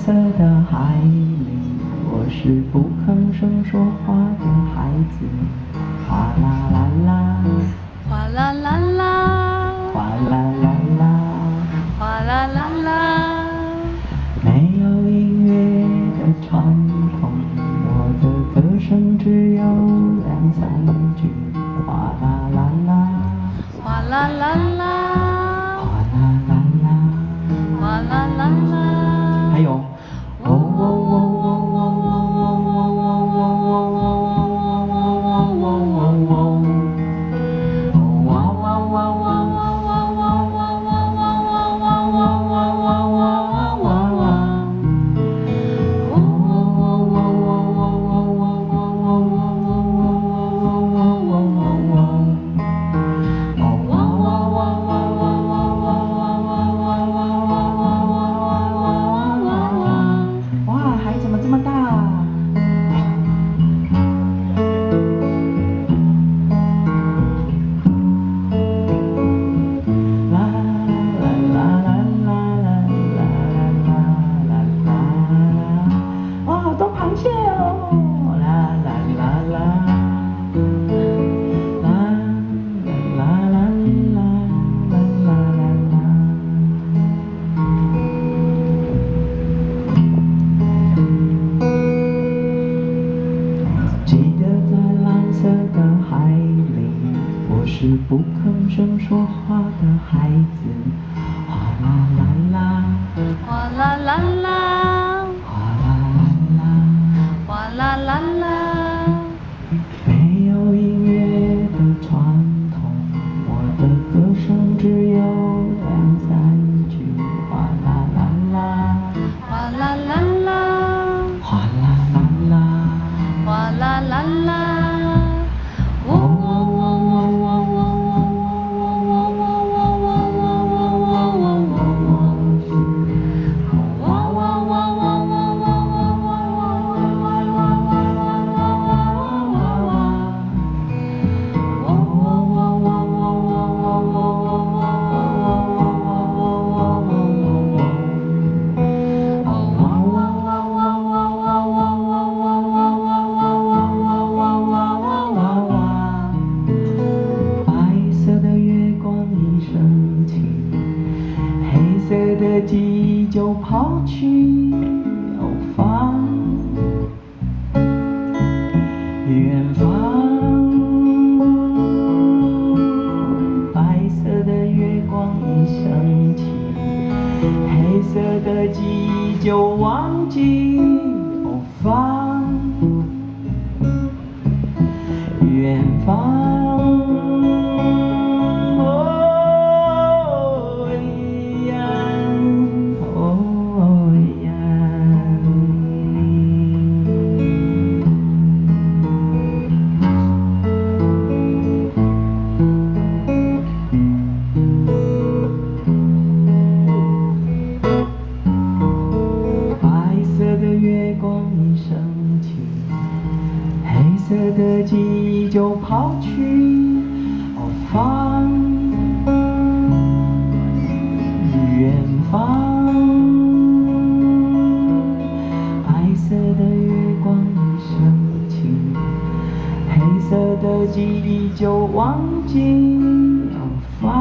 色的海里，我是不吭声说话的孩子。哗啦啦啦，哗啦啦啦，哗啦啦啦，哗啦啦啦。没有音乐的传统，我的歌声只有两三句。哗啦啦啦，哗啦啦啦，哗啦啦啦，哗啦啦啦。还有，哦哦哦哦哦哇，海怎么这么大啊？啦啦啦啦啦啦啦啦啦！哇，好多螃蟹哦！啦啦啦啦，啦啦啦啦啦啦啦啦。记得在蓝色的海里，我是不吭声说话的孩子。哗啦啦啦，哗啦啦啦，哗啦啦啦，哗啦啦啦。没有音乐的传统，我的歌声只有两三句。哗啦啦啦，哗啦啦啦，哗啦啦啦，哗啦啦啦。黑色的记忆就抛去远方，远方。白色的月光一升起，黑色的记忆就忘记远方，远方。月光一升起，黑色的记忆就抛去后方，远方。白色的月光一升起，黑色的记忆就忘记后方。